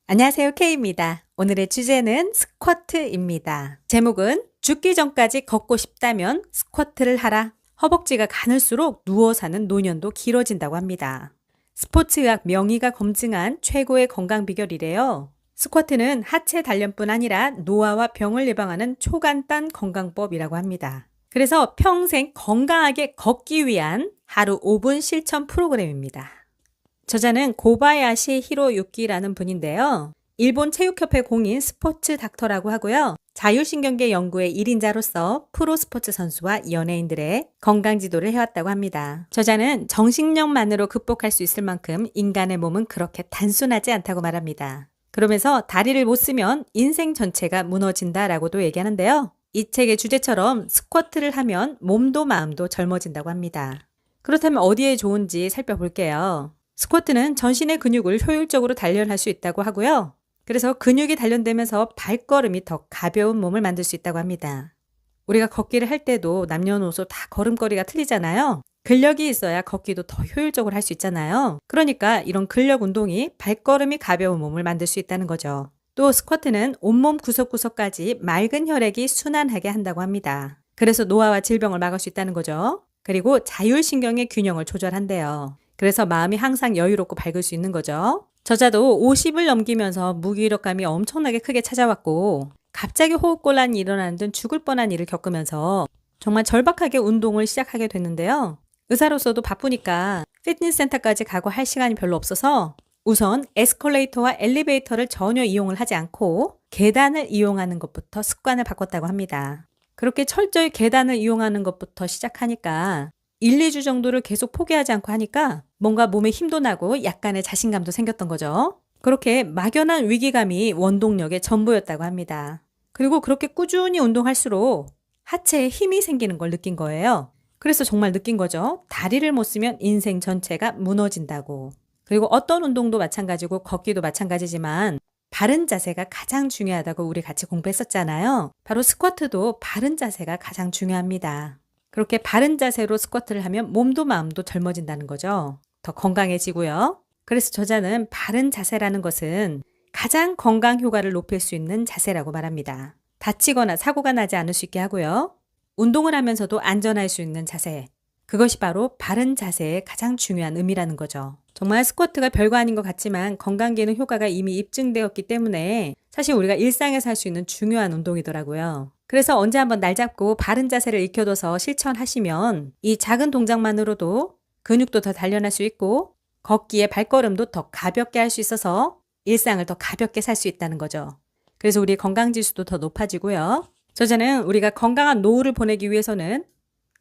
안녕하세요. K입니다. 오늘의 주제는 스쿼트입니다. 제목은 죽기 전까지 걷고 싶다면 스쿼트를 하라. 허벅지가 가늘수록 누워 사는 노년도 길어진다고 합니다. 스포츠의학 명의가 검증한 최고의 건강 비결이래요. 스쿼트는 하체 단련뿐 아니라 노화와 병을 예방하는 초간단 건강법이라고 합니다. 그래서 평생 건강하게 걷기 위한 하루 5분 실천 프로그램입니다. 저자는 고바야시 히로유키라는 분인데요. 일본 체육협회 공인 스포츠 닥터라고 하고요. 자율신경계 연구의 1인자로서 프로스포츠 선수와 연예인들의 건강 지도를 해왔다고 합니다. 저자는 정신력만으로 극복할 수 있을 만큼 인간의 몸은 그렇게 단순하지 않다고 말합니다. 그러면서 다리를 못 쓰면 인생 전체가 무너진다라고도 얘기하는데요. 이 책의 주제처럼 스쿼트를 하면 몸도 마음도 젊어진다고 합니다. 그렇다면 어디에 좋은지 살펴볼게요. 스쿼트는 전신의 근육을 효율적으로 단련할 수 있다고 하고요. 그래서 근육이 단련되면서 발걸음이 더 가벼운 몸을 만들 수 있다고 합니다. 우리가 걷기를 할 때도 남녀노소 다 걸음걸이가 틀리잖아요. 근력이 있어야 걷기도 더 효율적으로 할 수 있잖아요. 그러니까 이런 근력 운동이 발걸음이 가벼운 몸을 만들 수 있다는 거죠. 또 스쿼트는 온몸 구석구석까지 맑은 혈액이 순환하게 한다고 합니다. 그래서 노화와 질병을 막을 수 있다는 거죠. 그리고 자율신경의 균형을 조절한대요. 그래서 마음이 항상 여유롭고 밝을 수 있는 거죠. 저자도 50을 넘기면서 무기력감이 엄청나게 크게 찾아왔고 갑자기 호흡곤란이 일어나는 등 죽을 뻔한 일을 겪으면서 정말 절박하게 운동을 시작하게 됐는데요. 의사로서도 바쁘니까 피트니스 센터까지 가고 할 시간이 별로 없어서 우선 에스컬레이터와 엘리베이터를 전혀 이용을 하지 않고 계단을 이용하는 것부터 습관을 바꿨다고 합니다. 그렇게 철저히 계단을 이용하는 것부터 시작하니까 1, 2주 정도를 계속 포기하지 않고 하니까 뭔가 몸에 힘도 나고 약간의 자신감도 생겼던 거죠. 그렇게 막연한 위기감이 원동력의 전부였다고 합니다. 그리고 그렇게 꾸준히 운동할수록 하체에 힘이 생기는 걸 느낀 거예요. 그래서 정말 느낀 거죠. 다리를 못 쓰면 인생 전체가 무너진다고. 그리고 어떤 운동도 마찬가지고 걷기도 마찬가지지만 바른 자세가 가장 중요하다고 우리 같이 공부했었잖아요. 바로 스쿼트도 바른 자세가 가장 중요합니다. 그렇게 바른 자세로 스쿼트를 하면 몸도 마음도 젊어진다는 거죠. 더 건강해지고요. 그래서 저자는 바른 자세라는 것은 가장 건강 효과를 높일 수 있는 자세라고 말합니다. 다치거나 사고가 나지 않을 수 있게 하고요. 운동을 하면서도 안전할 수 있는 자세. 그것이 바로 바른 자세의 가장 중요한 의미라는 거죠. 정말 스쿼트가 별거 아닌 것 같지만 건강기능 효과가 이미 입증되었기 때문에 사실 우리가 일상에서 할 수 있는 중요한 운동이더라고요. 그래서 언제 한번 날 잡고 바른 자세를 익혀둬서 실천하시면 이 작은 동작만으로도 근육도 더 단련할 수 있고 걷기에 발걸음도 더 가볍게 할 수 있어서 일상을 더 가볍게 살 수 있다는 거죠. 그래서 우리 건강지수도 더 높아지고요. 저자는 우리가 건강한 노후를 보내기 위해서는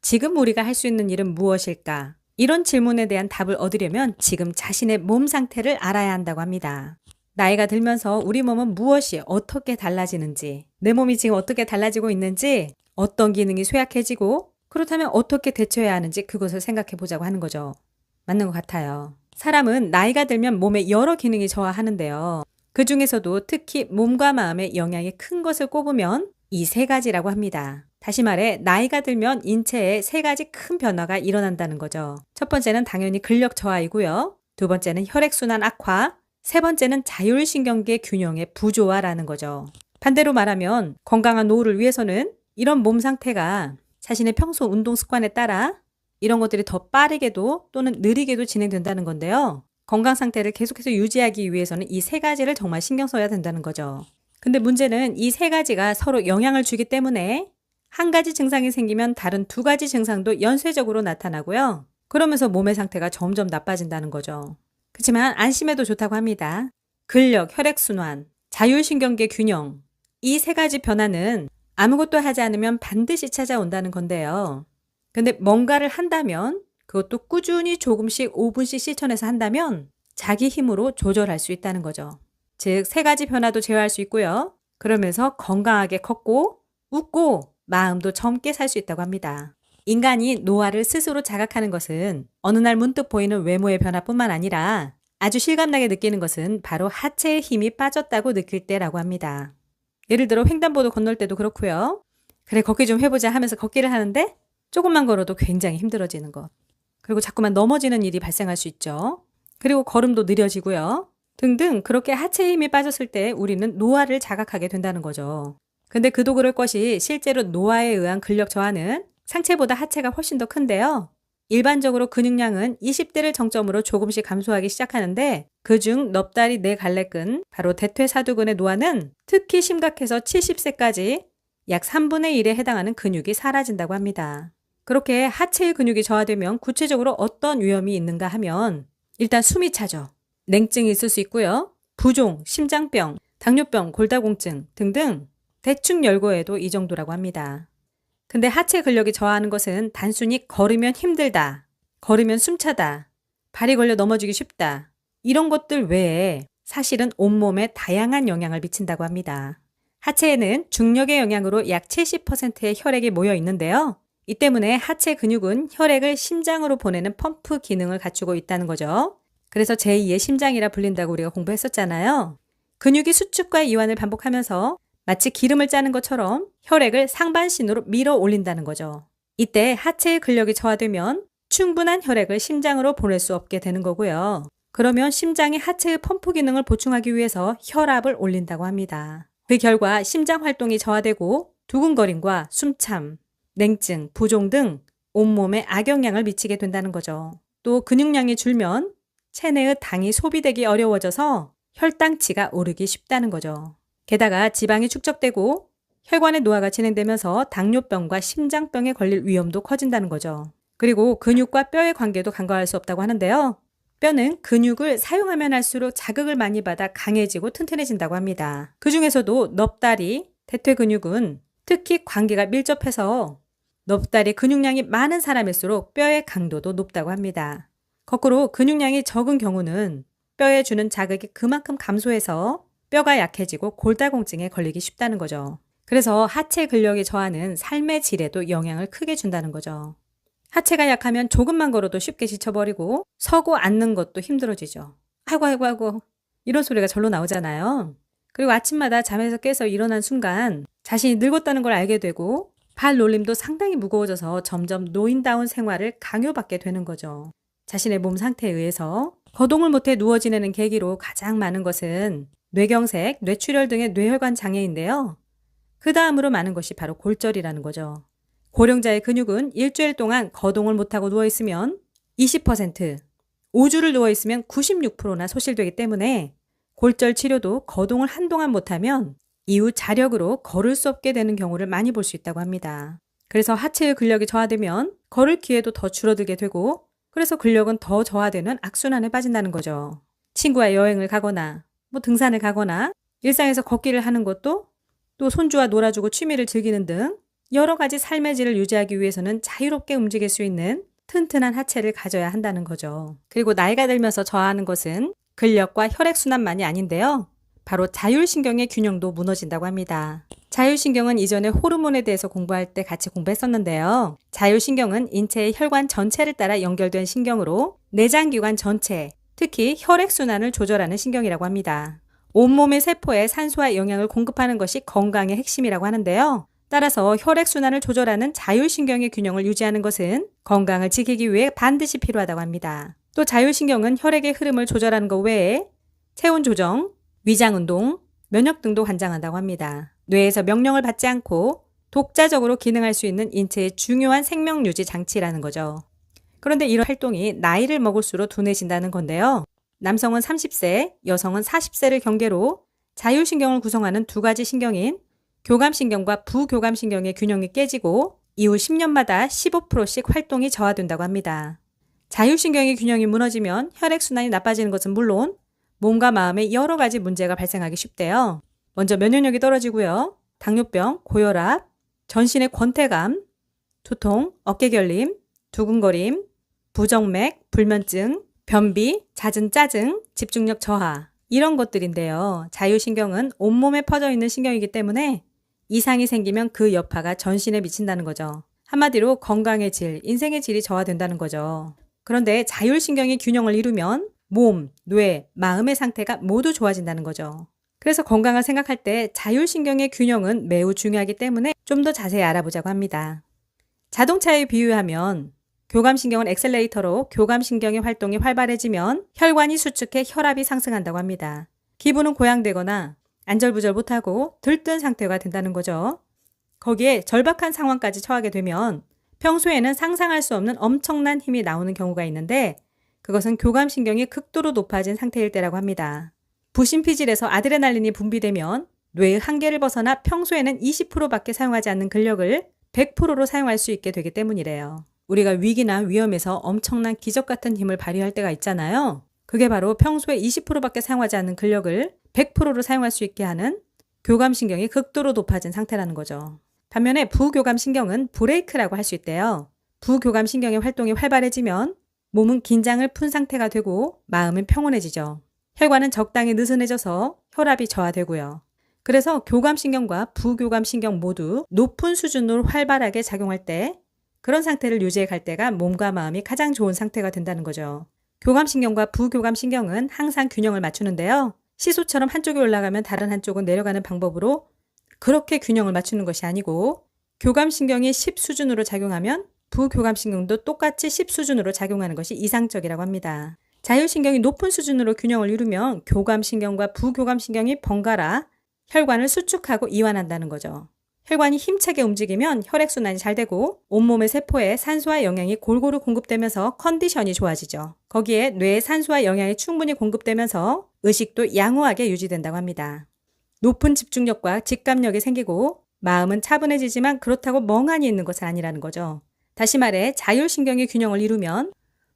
지금 우리가 할 수 있는 일은 무엇일까? 이런 질문에 대한 답을 얻으려면 지금 자신의 몸 상태를 알아야 한다고 합니다. 나이가 들면서 우리 몸은 무엇이 어떻게 달라지는지, 내 몸이 지금 어떻게 달라지고 있는지, 어떤 기능이 쇠약해지고 그렇다면 어떻게 대처해야 하는지 그것을 생각해 보자고 하는 거죠. 맞는 것 같아요. 사람은 나이가 들면 몸의 여러 기능이 저하하는데요. 그 중에서도 특히 몸과 마음의 영향이 큰 것을 꼽으면 이 세 가지라고 합니다. 다시 말해 나이가 들면 인체에 세 가지 큰 변화가 일어난다는 거죠. 첫 번째는 당연히 근력 저하이고요. 두 번째는 혈액순환 악화, 세 번째는 자율신경계 균형의 부조화라는 거죠. 반대로 말하면 건강한 노후를 위해서는 이런 몸 상태가 자신의 평소 운동 습관에 따라 이런 것들이 더 빠르게도 또는 느리게도 진행된다는 건데요. 건강 상태를 계속해서 유지하기 위해서는 이 세 가지를 정말 신경 써야 된다는 거죠. 근데 문제는 이 세 가지가 서로 영향을 주기 때문에 한 가지 증상이 생기면 다른 두 가지 증상도 연쇄적으로 나타나고요. 그러면서 몸의 상태가 점점 나빠진다는 거죠. 그렇지만 안심해도 좋다고 합니다. 근력, 혈액순환, 자율신경계 균형 이 세 가지 변화는 아무것도 하지 않으면 반드시 찾아온다는 건데요. 근데 뭔가를 한다면 그것도 꾸준히 조금씩 5분씩 실천해서 한다면 자기 힘으로 조절할 수 있다는 거죠. 즉, 세 가지 변화도 제어할 수 있고요. 그러면서 건강하게 걷고 웃고 마음도 젊게 살 수 있다고 합니다. 인간이 노화를 스스로 자각하는 것은 어느 날 문득 보이는 외모의 변화뿐만 아니라 아주 실감나게 느끼는 것은 바로 하체의 힘이 빠졌다고 느낄 때라고 합니다. 예를 들어 횡단보도 건널 때도 그렇고요. 그래 걷기 좀 해보자 하면서 걷기를 하는데 조금만 걸어도 굉장히 힘들어지는 것. 그리고 자꾸만 넘어지는 일이 발생할 수 있죠. 그리고 걸음도 느려지고요. 등등 그렇게 하체에 힘이 빠졌을 때 우리는 노화를 자각하게 된다는 거죠. 근데 그도 그럴 것이 실제로 노화에 의한 근력 저하는 상체보다 하체가 훨씬 더 큰데요. 일반적으로 근육량은 20대를 정점으로 조금씩 감소하기 시작하는데 그중 넙다리 네 갈래근, 바로 대퇴사두근의 노화는 특히 심각해서 70세까지 약 3분의 1에 해당하는 근육이 사라진다고 합니다. 그렇게 하체의 근육이 저하되면 구체적으로 어떤 위험이 있는가 하면 일단 숨이 차죠. 냉증이 있을 수 있고요. 부종, 심장병, 당뇨병, 골다공증 등등 대충 열거해도 이 정도라고 합니다. 근데 하체 근력이 저하하는 것은 단순히 걸으면 힘들다, 걸으면 숨차다, 발이 걸려 넘어지기 쉽다 이런 것들 외에 사실은 온몸에 다양한 영향을 미친다고 합니다. 하체에는 중력의 영향으로 약 70%의 혈액이 모여 있는데요. 이 때문에 하체 근육은 혈액을 심장으로 보내는 펌프 기능을 갖추고 있다는 거죠. 그래서 제2의 심장이라 불린다고 우리가 공부했었잖아요. 근육이 수축과 이완을 반복하면서 마치 기름을 짜는 것처럼 혈액을 상반신으로 밀어 올린다는 거죠. 이때 하체의 근력이 저하되면 충분한 혈액을 심장으로 보낼 수 없게 되는 거고요. 그러면 심장이 하체의 펌프 기능을 보충하기 위해서 혈압을 올린다고 합니다. 그 결과 심장 활동이 저하되고 두근거림과 숨참, 냉증, 부종 등 온몸에 악영향을 미치게 된다는 거죠. 또 근육량이 줄면 체내의 당이 소비되기 어려워져서 혈당치가 오르기 쉽다는 거죠. 게다가 지방이 축적되고 혈관의 노화가 진행되면서 당뇨병과 심장병에 걸릴 위험도 커진다는 거죠. 그리고 근육과 뼈의 관계도 간과할 수 없다고 하는데요. 뼈는 근육을 사용하면 할수록 자극을 많이 받아 강해지고 튼튼해진다고 합니다. 그 중에서도 넙다리, 대퇴근육은 특히 관계가 밀접해서 넙다리 근육량이 많은 사람일수록 뼈의 강도도 높다고 합니다. 거꾸로 근육량이 적은 경우는 뼈에 주는 자극이 그만큼 감소해서 뼈가 약해지고 골다공증에 걸리기 쉽다는 거죠. 그래서 하체 근력이 저하는 삶의 질에도 영향을 크게 준다는 거죠. 하체가 약하면 조금만 걸어도 쉽게 지쳐버리고 서고 앉는 것도 힘들어지죠. 아이고 이런 소리가 절로 나오잖아요. 그리고 아침마다 잠에서 깨서 일어난 순간 자신이 늙었다는 걸 알게 되고 발 놀림도 상당히 무거워져서 점점 노인다운 생활을 강요받게 되는 거죠. 자신의 몸 상태에 의해서 거동을 못해 누워 지내는 계기로 가장 많은 것은 뇌경색, 뇌출혈 등의 뇌혈관 장애인데요. 그 다음으로 많은 것이 바로 골절이라는 거죠. 고령자의 근육은 일주일 동안 거동을 못하고 누워있으면 20%, 5주를 누워있으면 96%나 소실되기 때문에 골절 치료도 거동을 한동안 못하면 이후 자력으로 걸을 수 없게 되는 경우를 많이 볼 수 있다고 합니다. 그래서 하체의 근력이 저하되면 걸을 기회도 더 줄어들게 되고 그래서 근력은 더 저하되는 악순환에 빠진다는 거죠. 친구와 여행을 가거나 등산을 가거나 일상에서 걷기를 하는 것도 또 손주와 놀아주고 취미를 즐기는 등 여러 가지 삶의 질을 유지하기 위해서는 자유롭게 움직일 수 있는 튼튼한 하체를 가져야 한다는 거죠. 그리고 나이가 들면서 저하하는 것은 근력과 혈액순환만이 아닌데요. 바로 자율신경의 균형도 무너진다고 합니다. 자율신경은 이전에 호르몬에 대해서 공부할 때 같이 공부했었는데요. 자율신경은 인체의 혈관 전체를 따라 연결된 신경으로 내장기관 전체, 특히 혈액순환을 조절하는 신경이라고 합니다. 온몸의 세포에 산소와 영양을 공급하는 것이 건강의 핵심이라고 하는데요. 따라서 혈액순환을 조절하는 자율신경의 균형을 유지하는 것은 건강을 지키기 위해 반드시 필요하다고 합니다. 또 자율신경은 혈액의 흐름을 조절하는 것 외에 체온 조정, 위장운동, 면역 등도 관장한다고 합니다. 뇌에서 명령을 받지 않고 독자적으로 기능할 수 있는 인체의 중요한 생명유지 장치라는 거죠. 그런데 이런 활동이 나이를 먹을수록 둔해진다는 건데요. 남성은 30세, 여성은 40세를 경계로 자율신경을 구성하는 두 가지 신경인 교감신경과 부교감신경의 균형이 깨지고 이후 10년마다 15%씩 활동이 저하된다고 합니다. 자율신경의 균형이 무너지면 혈액순환이 나빠지는 것은 물론 몸과 마음에 여러 가지 문제가 발생하기 쉽대요. 먼저 면역력이 떨어지고요. 당뇨병, 고혈압, 전신의 권태감, 두통, 어깨결림, 두근거림, 부정맥, 불면증, 변비, 잦은 짜증, 집중력 저하 이런 것들인데요. 자율신경은 온몸에 퍼져 있는 신경이기 때문에 이상이 생기면 그 여파가 전신에 미친다는 거죠. 한마디로 건강의 질, 인생의 질이 저하된다는 거죠. 그런데 자율신경이 균형을 이루면 몸, 뇌, 마음의 상태가 모두 좋아진다는 거죠. 그래서 건강을 생각할 때 자율신경의 균형은 매우 중요하기 때문에 좀 더 자세히 알아보자고 합니다. 자동차에 비유하면 교감신경은 엑셀레이터로 교감신경의 활동이 활발해지면 혈관이 수축해 혈압이 상승한다고 합니다. 기분은 고양되거나 안절부절 못하고 들뜬 상태가 된다는 거죠. 거기에 절박한 상황까지 처하게 되면 평소에는 상상할 수 없는 엄청난 힘이 나오는 경우가 있는데 그것은 교감신경이 극도로 높아진 상태일 때라고 합니다. 부심피질에서 아드레날린이 분비되면 뇌의 한계를 벗어나 평소에는 20%밖에 사용하지 않는 근력을 100%로 사용할 수 있게 되기 때문이래요. 우리가 위기나 위험에서 엄청난 기적 같은 힘을 발휘할 때가 있잖아요. 그게 바로 평소에 20%밖에 사용하지 않는 근력을 100%로 사용할 수 있게 하는 교감신경이 극도로 높아진 상태라는 거죠. 반면에 부교감신경은 브레이크라고 할 수 있대요. 부교감신경의 활동이 활발해지면 몸은 긴장을 푼 상태가 되고 마음은 평온해지죠. 혈관은 적당히 느슨해져서 혈압이 저하되고요. 그래서 교감신경과 부교감신경 모두 높은 수준으로 활발하게 작용할 때 그런 상태를 유지해 갈 때가 몸과 마음이 가장 좋은 상태가 된다는 거죠. 교감신경과 부교감신경은 항상 균형을 맞추는데요. 시소처럼 한쪽이 올라가면 다른 한쪽은 내려가는 방법으로 그렇게 균형을 맞추는 것이 아니고 교감신경이 10 수준으로 작용하면 부교감신경도 똑같이 10 수준으로 작용하는 것이 이상적이라고 합니다. 자율신경이 높은 수준으로 균형을 이루면 교감신경과 부교감신경이 번갈아 혈관을 수축하고 이완한다는 거죠. 혈관이 힘차게 움직이면 혈액순환이 잘 되고 온몸의 세포에 산소와 영양이 골고루 공급되면서 컨디션이 좋아지죠. 거기에 뇌에 산소와 영양이 충분히 공급되면서 의식도 양호하게 유지된다고 합니다. 높은 집중력과 직감력이 생기고 마음은 차분해지지만 그렇다고 멍하니 있는 것은 아니라는 거죠. 다시 말해 자율신경의 균형을 이루면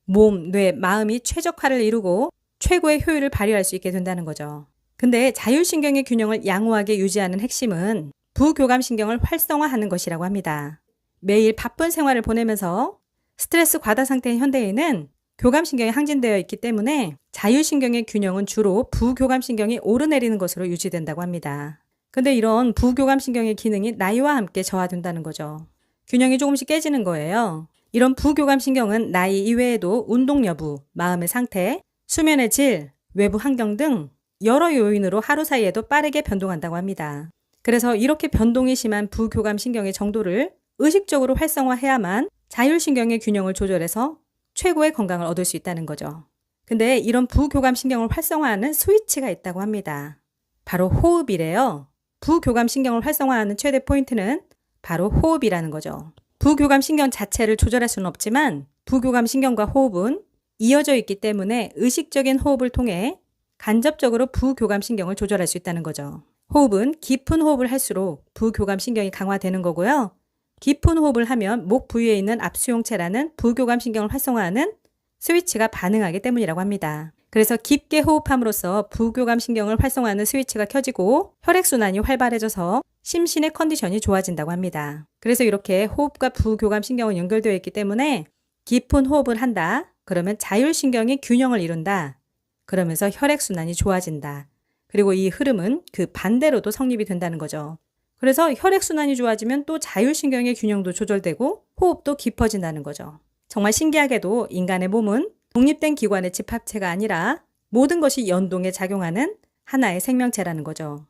몸, 뇌, 마음이 최적화를 이루고 최고의 효율을 발휘할 수 있게 된다는 거죠. 근데 자율신경의 균형을 양호하게 유지하는 핵심은 부교감신경을 활성화하는 것이라고 합니다. 매일 바쁜 생활을 보내면서 스트레스 과다 상태인 현대인은 교감신경이 항진되어 있기 때문에 자율신경의 균형은 주로 부교감신경이 오르내리는 것으로 유지된다고 합니다. 근데 이런 부교감신경의 기능이 나이와 함께 저하된다는 거죠. 균형이 조금씩 깨지는 거예요. 이런 부교감신경은 나이 이외에도 운동 여부, 마음의 상태, 수면의 질, 외부 환경 등 여러 요인으로 하루 사이에도 빠르게 변동한다고 합니다. 그래서 이렇게 변동이 심한 부교감신경의 정도를 의식적으로 활성화해야만 자율신경의 균형을 조절해서 최고의 건강을 얻을 수 있다는 거죠. 근데 이런 부교감신경을 활성화하는 스위치가 있다고 합니다. 바로 호흡이래요. 부교감신경을 활성화하는 최대 포인트는 바로 호흡이라는 거죠. 부교감신경 자체를 조절할 수는 없지만 부교감신경과 호흡은 이어져 있기 때문에 의식적인 호흡을 통해 간접적으로 부교감신경을 조절할 수 있다는 거죠. 호흡은 깊은 호흡을 할수록 부교감신경이 강화되는 거고요. 깊은 호흡을 하면 목 부위에 있는 압수용체라는 부교감신경을 활성화하는 스위치가 반응하기 때문이라고 합니다. 그래서 깊게 호흡함으로써 부교감신경을 활성화하는 스위치가 켜지고 혈액순환이 활발해져서 심신의 컨디션이 좋아진다고 합니다. 그래서 이렇게 호흡과 부교감신경은 연결되어 있기 때문에 깊은 호흡을 한다. 그러면 자율신경이 균형을 이룬다. 그러면서 혈액순환이 좋아진다. 그리고 이 흐름은 그 반대로도 성립이 된다는 거죠. 그래서 혈액순환이 좋아지면 또 자율신경의 균형도 조절되고 호흡도 깊어진다는 거죠. 정말 신기하게도 인간의 몸은 독립된 기관의 집합체가 아니라 모든 것이 연동해 작용하는 하나의 생명체라는 거죠.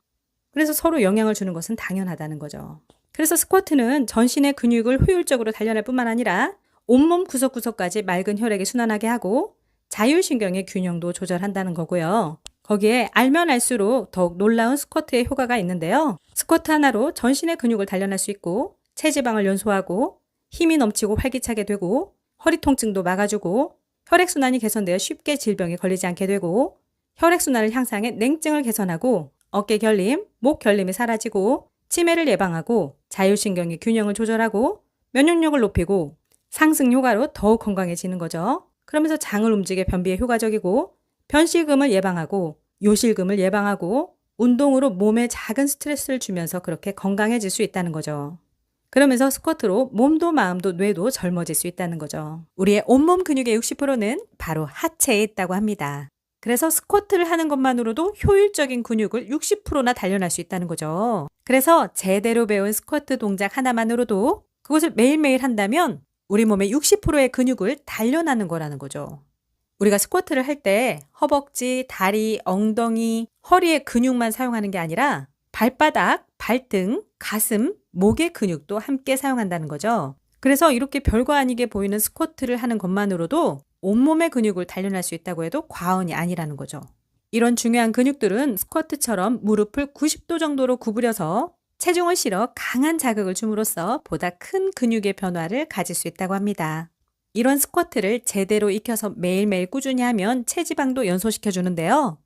그래서 서로 영향을 주는 것은 당연하다는 거죠. 그래서 스쿼트는 전신의 근육을 효율적으로 단련할 뿐만 아니라 온몸 구석구석까지 맑은 혈액이 순환하게 하고 자율신경의 균형도 조절한다는 거고요. 거기에 알면 알수록 더욱 놀라운 스쿼트의 효과가 있는데요. 스쿼트 하나로 전신의 근육을 단련할 수 있고 체지방을 연소하고 힘이 넘치고 활기차게 되고 허리 통증도 막아주고 혈액순환이 개선되어 쉽게 질병에 걸리지 않게 되고 혈액순환을 향상해 냉증을 개선하고 어깨 결림, 목 결림이 사라지고 치매를 예방하고 자율신경의 균형을 조절하고 면역력을 높이고 상승 효과로 더욱 건강해지는 거죠. 그러면서 장을 움직여 변비에 효과적이고 변실금을 예방하고 요실금을 예방하고 운동으로 몸에 작은 스트레스를 주면서 그렇게 건강해질 수 있다는 거죠. 그러면서 스쿼트로 몸도 마음도 뇌도 젊어질 수 있다는 거죠. 우리의 온몸 근육의 60%는 바로 하체에 있다고 합니다. 그래서 스쿼트를 하는 것만으로도 효율적인 근육을 60%나 단련할 수 있다는 거죠. 그래서 제대로 배운 스쿼트 동작 하나만으로도 그것을 매일매일 한다면 우리 몸의 60%의 근육을 단련하는 거라는 거죠. 우리가 스쿼트를 할 때 허벅지, 다리, 엉덩이, 허리의 근육만 사용하는 게 아니라 발바닥, 발등, 가슴, 목의 근육도 함께 사용한다는 거죠. 그래서 이렇게 별거 아니게 보이는 스쿼트를 하는 것만으로도 온몸의 근육을 단련할 수 있다고 해도 과언이 아니라는 거죠. 이런 중요한 근육들은 스쿼트처럼 무릎을 90도 정도로 구부려서 체중을 실어 강한 자극을 줌으로써 보다 큰 근육의 변화를 가질 수 있다고 합니다. 이런 스쿼트를 제대로 익혀서 매일매일 꾸준히 하면 체지방도 연소시켜 주는데요.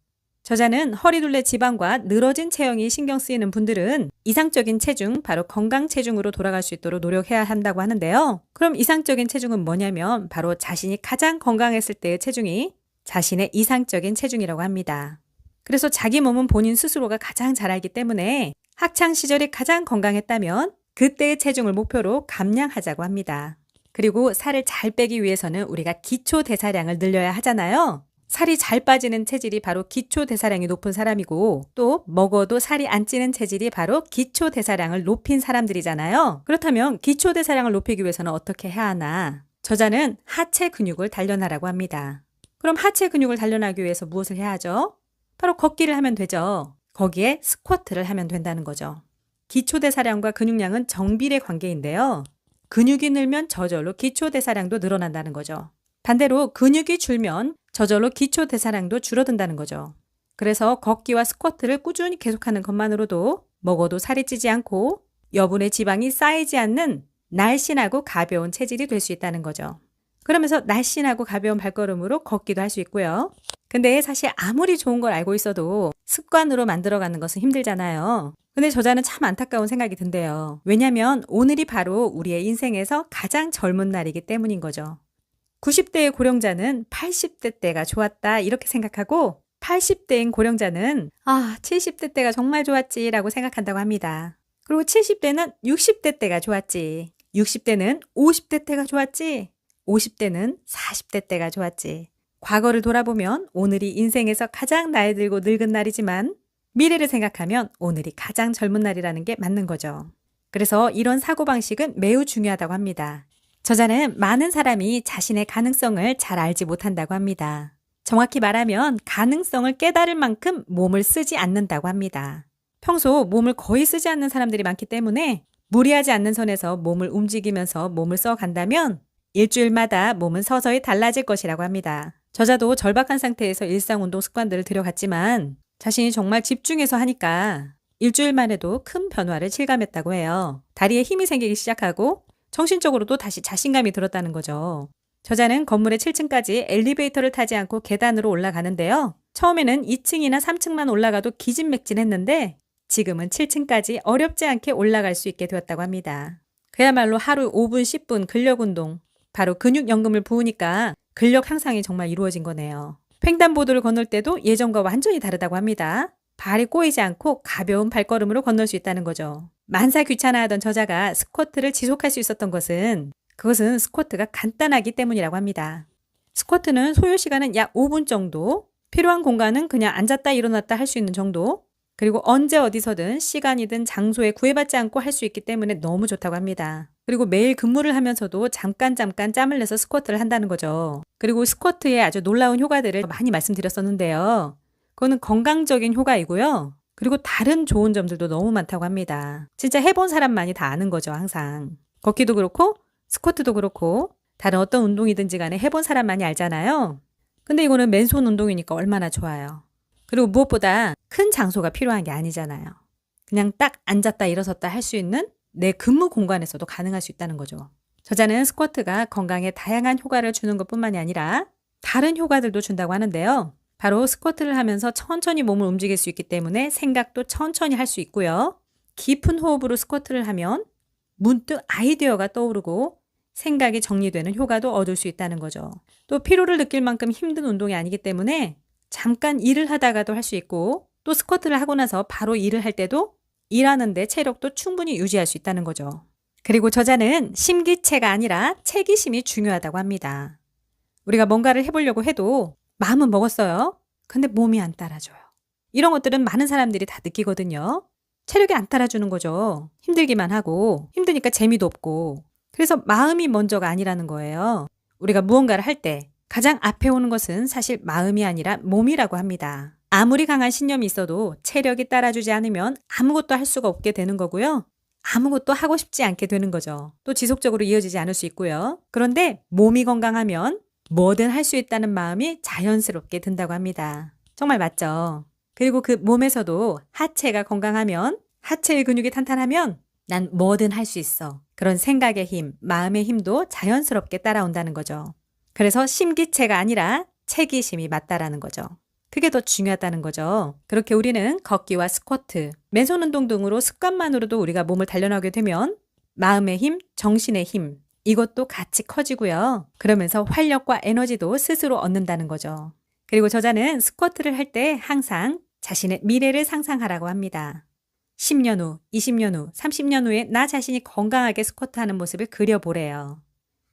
저자는 허리둘레 지방과 늘어진 체형이 신경 쓰이는 분들은 이상적인 체중, 바로 건강 체중으로 돌아갈 수 있도록 노력해야 한다고 하는데요. 그럼 이상적인 체중은 뭐냐면 바로 자신이 가장 건강했을 때의 체중이 자신의 이상적인 체중이라고 합니다. 그래서 자기 몸은 본인 스스로가 가장 잘 알기 때문에 학창 시절이 가장 건강했다면 그때의 체중을 목표로 감량하자고 합니다. 그리고 살을 잘 빼기 위해서는 우리가 기초 대사량을 늘려야 하잖아요. 살이 잘 빠지는 체질이 바로 기초 대사량이 높은 사람이고 또 먹어도 살이 안 찌는 체질이 바로 기초 대사량을 높인 사람들이잖아요. 그렇다면 기초 대사량을 높이기 위해서는 어떻게 해야 하나? 저자는 하체 근육을 단련하라고 합니다. 그럼 하체 근육을 단련하기 위해서 무엇을 해야 하죠? 바로 걷기를 하면 되죠. 거기에 스쿼트를 하면 된다는 거죠. 기초 대사량과 근육량은 정비례 관계인데요. 근육이 늘면 저절로 기초 대사량도 늘어난다는 거죠. 반대로 근육이 줄면 저절로 기초 대사량도 줄어든다는 거죠. 그래서 걷기와 스쿼트를 꾸준히 계속하는 것만으로도 먹어도 살이 찌지 않고 여분의 지방이 쌓이지 않는 날씬하고 가벼운 체질이 될 수 있다는 거죠. 그러면서 날씬하고 가벼운 발걸음으로 걷기도 할 수 있고요. 근데 사실 아무리 좋은 걸 알고 있어도 습관으로 만들어가는 것은 힘들잖아요. 근데 저자는 참 안타까운 생각이 든대요. 왜냐면 오늘이 바로 우리의 인생에서 가장 젊은 날이기 때문인 거죠. 90대의 고령자는 80대 때가 좋았다 이렇게 생각하고 80대인 고령자는 70대 때가 정말 좋았지라고 생각한다고 합니다. 그리고 70대는 60대 때가 좋았지. 60대는 50대 때가 좋았지. 50대는 40대 때가 좋았지. 과거를 돌아보면 오늘이 인생에서 가장 나이 들고 늙은 날이지만 미래를 생각하면 오늘이 가장 젊은 날이라는 게 맞는 거죠. 그래서 이런 사고방식은 매우 중요하다고 합니다. 저자는 많은 사람이 자신의 가능성을 잘 알지 못한다고 합니다. 정확히 말하면 가능성을 깨달을 만큼 몸을 쓰지 않는다고 합니다. 평소 몸을 거의 쓰지 않는 사람들이 많기 때문에 무리하지 않는 선에서 몸을 움직이면서 몸을 써간다면 일주일마다 몸은 서서히 달라질 것이라고 합니다. 저자도 절박한 상태에서 일상 운동 습관들을 들여갔지만 자신이 정말 집중해서 하니까 일주일만 해도 큰 변화를 실감했다고 해요. 다리에 힘이 생기기 시작하고 정신적으로도 다시 자신감이 들었다는 거죠. 저자는 건물의 7층까지 엘리베이터를 타지 않고 계단으로 올라가는데요. 처음에는 2층이나 3층만 올라가도 기진맥진했는데 지금은 7층까지 어렵지 않게 올라갈 수 있게 되었다고 합니다. 그야말로 하루 5분, 10분 근력 운동, 바로 근육 연금을 부으니까 근력 향상이 정말 이루어진 거네요. 횡단보도를 건널 때도 예전과 완전히 다르다고 합니다. 발이 꼬이지 않고 가벼운 발걸음으로 건널 수 있다는 거죠. 만사 귀찮아하던 저자가 스쿼트를 지속할 수 있었던 그것은 스쿼트가 간단하기 때문이라고 합니다. 스쿼트는 소요 시간은 약 5분 정도, 필요한 공간은 그냥 앉았다 일어났다 할 수 있는 정도, 그리고 언제 어디서든 시간이든 장소에 구애받지 않고 할 수 있기 때문에 너무 좋다고 합니다. 그리고 매일 근무를 하면서도 잠깐 짬을 내서 스쿼트를 한다는 거죠. 그리고 스쿼트의 아주 놀라운 효과들을 많이 말씀드렸었는데요. 그거는 건강적인 효과이고요. 그리고 다른 좋은 점들도 너무 많다고 합니다. 진짜 해본 사람만이 다 아는 거죠, 항상. 걷기도 그렇고 스쿼트도 그렇고 다른 어떤 운동이든지 간에 해본 사람만이 알잖아요. 근데 이거는 맨손 운동이니까 얼마나 좋아요. 그리고 무엇보다 큰 장소가 필요한 게 아니잖아요. 그냥 딱 앉았다 일어섰다 할 수 있는 내 근무 공간에서도 가능할 수 있다는 거죠. 저자는 스쿼트가 건강에 다양한 효과를 주는 것뿐만이 아니라 다른 효과들도 준다고 하는데요. 바로 스쿼트를 하면서 천천히 몸을 움직일 수 있기 때문에 생각도 천천히 할 수 있고요. 깊은 호흡으로 스쿼트를 하면 문득 아이디어가 떠오르고 생각이 정리되는 효과도 얻을 수 있다는 거죠. 또 피로를 느낄 만큼 힘든 운동이 아니기 때문에 잠깐 일을 하다가도 할 수 있고 또 스쿼트를 하고 나서 바로 일을 할 때도 일하는데 체력도 충분히 유지할 수 있다는 거죠. 그리고 저자는 심기체가 아니라 체기심이 중요하다고 합니다. 우리가 뭔가를 해보려고 해도 마음은 먹었어요. 근데 몸이 안 따라줘요. 이런 것들은 많은 사람들이 다 느끼거든요. 체력이 안 따라주는 거죠. 힘들기만 하고 힘드니까 재미도 없고. 그래서 마음이 먼저가 아니라는 거예요. 우리가 무언가를 할 때 가장 앞에 오는 것은 사실 마음이 아니라 몸이라고 합니다. 아무리 강한 신념이 있어도 체력이 따라주지 않으면 아무것도 할 수가 없게 되는 거고요. 아무것도 하고 싶지 않게 되는 거죠. 또 지속적으로 이어지지 않을 수 있고요. 그런데 몸이 건강하면 뭐든 할 수 있다는 마음이 자연스럽게 든다고 합니다. 정말 맞죠? 그리고 그 몸에서도 하체가 건강하면, 하체의 근육이 탄탄하면 난 뭐든 할 수 있어. 그런 생각의 힘, 마음의 힘도 자연스럽게 따라온다는 거죠. 그래서 심기체가 아니라 체기심이 맞다라는 거죠. 그게 더 중요하다는 거죠. 그렇게 우리는 걷기와 스쿼트, 맨손 운동 등으로 습관만으로도 우리가 몸을 단련하게 되면 마음의 힘, 정신의 힘, 이것도 같이 커지고요. 그러면서 활력과 에너지도 스스로 얻는다는 거죠. 그리고 저자는 스쿼트를 할 때 항상 자신의 미래를 상상하라고 합니다. 10년 후, 20년 후, 30년 후에 나 자신이 건강하게 스쿼트하는 모습을 그려보래요.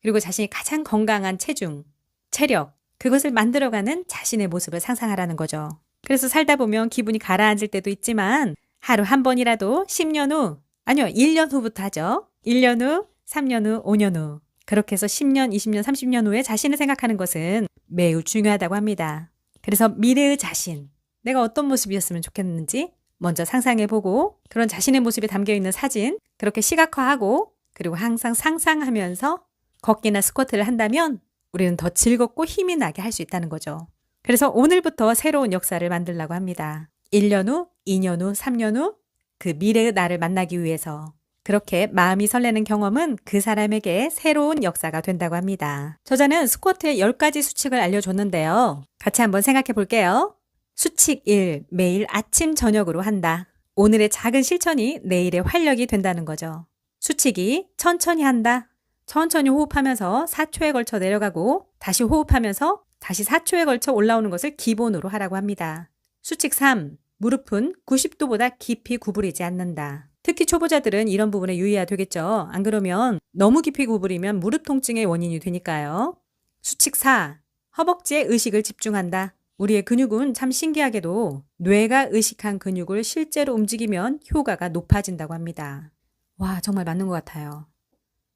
그리고 자신이 가장 건강한 체중, 체력, 그것을 만들어가는 자신의 모습을 상상하라는 거죠. 그래서 살다 보면 기분이 가라앉을 때도 있지만 하루 한 번이라도 10년 후, 아니요 1년 후부터 하죠. 1년 후, 3년 후, 5년 후. 그렇게 해서 10년, 20년, 30년 후에 자신을 생각하는 것은 매우 중요하다고 합니다. 그래서 미래의 자신, 내가 어떤 모습이었으면 좋겠는지 먼저 상상해보고 그런 자신의 모습이 담겨있는 사진 그렇게 시각화하고 그리고 항상 상상하면서 걷기나 스쿼트를 한다면 우리는 더 즐겁고 힘이 나게 할 수 있다는 거죠. 그래서 오늘부터 새로운 역사를 만들려고 합니다. 1년 후, 2년 후, 3년 후 그 미래의 나를 만나기 위해서 그렇게 마음이 설레는 경험은 그 사람에게 새로운 역사가 된다고 합니다. 저자는 스쿼트의 10가지 수칙을 알려줬는데요. 같이 한번 생각해 볼게요. 수칙 1. 매일 아침 저녁으로 한다. 오늘의 작은 실천이 내일의 활력이 된다는 거죠. 수칙 2. 천천히 한다. 천천히 호흡하면서 4초에 걸쳐 내려가고 다시 호흡하면서 다시 4초에 걸쳐 올라오는 것을 기본으로 하라고 합니다. 수칙 3. 무릎은 90도보다 깊이 구부리지 않는다. 특히 초보자들은 이런 부분에 유의해야 되겠죠. 안 그러면 너무 깊이 구부리면 무릎 통증의 원인이 되니까요. 수칙 4. 허벅지에 의식을 집중한다. 우리의 근육은 참 신기하게도 뇌가 의식한 근육을 실제로 움직이면 효과가 높아진다고 합니다. 와, 정말 맞는 것 같아요.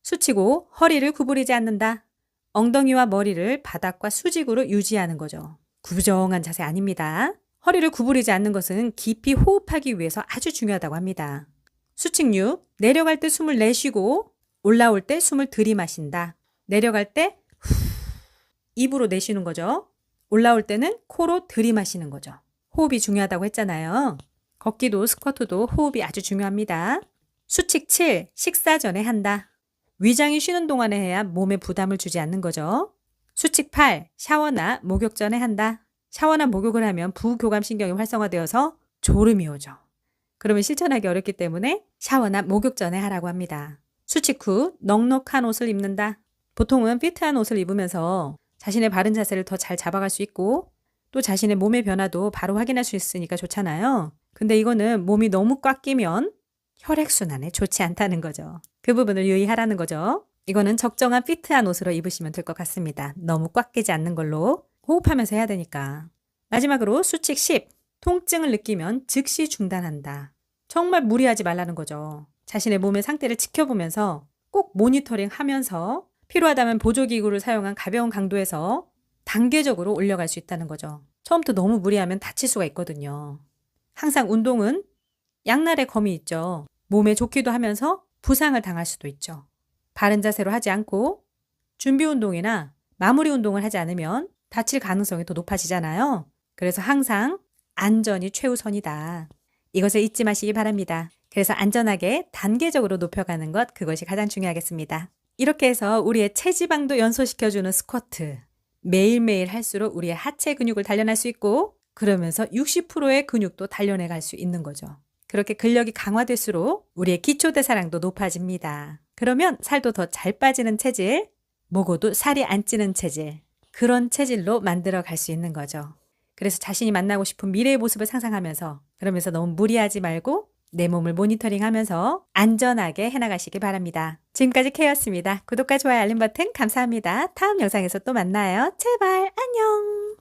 수칙 5. 허리를 구부리지 않는다. 엉덩이와 머리를 바닥과 수직으로 유지하는 거죠. 구부정한 자세 아닙니다. 허리를 구부리지 않는 것은 깊이 호흡하기 위해서 아주 중요하다고 합니다. 수칙 6. 내려갈 때 숨을 내쉬고 올라올 때 숨을 들이마신다. 내려갈 때 입으로 내쉬는 거죠. 올라올 때는 코로 들이마시는 거죠. 호흡이 중요하다고 했잖아요. 걷기도 스쿼트도 호흡이 아주 중요합니다. 수칙 7. 식사 전에 한다. 위장이 쉬는 동안에 해야 몸에 부담을 주지 않는 거죠. 수칙 8. 샤워나 목욕 전에 한다. 샤워나 목욕을 하면 부교감신경이 활성화되어서 졸음이 오죠. 그러면 실천하기 어렵기 때문에 샤워나 목욕 전에 하라고 합니다. 수칙 9. 넉넉한 옷을 입는다. 보통은 피트한 옷을 입으면서 자신의 바른 자세를 더 잘 잡아갈 수 있고 또 자신의 몸의 변화도 바로 확인할 수 있으니까 좋잖아요. 근데 이거는 몸이 너무 꽉 끼면 혈액순환에 좋지 않다는 거죠. 그 부분을 유의하라는 거죠. 이거는 적정한 피트한 옷으로 입으시면 될 것 같습니다. 너무 꽉 끼지 않는 걸로 호흡하면서 해야 되니까. 마지막으로 수칙 10. 통증을 느끼면 즉시 중단한다. 정말 무리하지 말라는 거죠. 자신의 몸의 상태를 지켜보면서 꼭 모니터링 하면서 필요하다면 보조기구를 사용한 가벼운 강도에서 단계적으로 올려갈 수 있다는 거죠. 처음부터 너무 무리하면 다칠 수가 있거든요. 항상 운동은 양날의 검이 있죠. 몸에 좋기도 하면서 부상을 당할 수도 있죠. 바른 자세로 하지 않고 준비 운동이나 마무리 운동을 하지 않으면 다칠 가능성이 더 높아지잖아요. 그래서 항상 안전이 최우선이다. 이것을 잊지 마시기 바랍니다. 그래서 안전하게 단계적으로 높여가는 것, 그것이 가장 중요하겠습니다. 이렇게 해서 우리의 체지방도 연소시켜주는 스쿼트. 매일매일 할수록 우리의 하체 근육을 단련할 수 있고 그러면서 60%의 근육도 단련해 갈 수 있는 거죠. 그렇게 근력이 강화될수록 우리의 기초대사량도 높아집니다. 그러면 살도 더 잘 빠지는 체질, 먹어도 살이 안 찌는 체질, 그런 체질로 만들어 갈 수 있는 거죠. 그래서 자신이 만나고 싶은 미래의 모습을 상상하면서 그러면서 너무 무리하지 말고 내 몸을 모니터링하면서 안전하게 해나가시기 바랍니다. 지금까지 K였습니다. 구독과 좋아요 알림 버튼 감사합니다. 다음 영상에서 또 만나요. 제발 안녕.